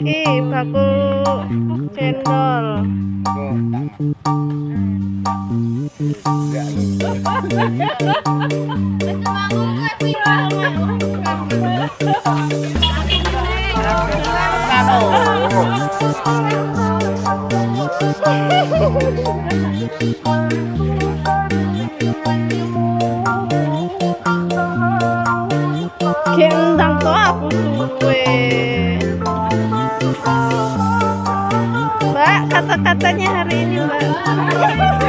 Ih, bakul cendol. Gendang tuh aku suwe. Mbak, kata-katanya hari ini, Mbak.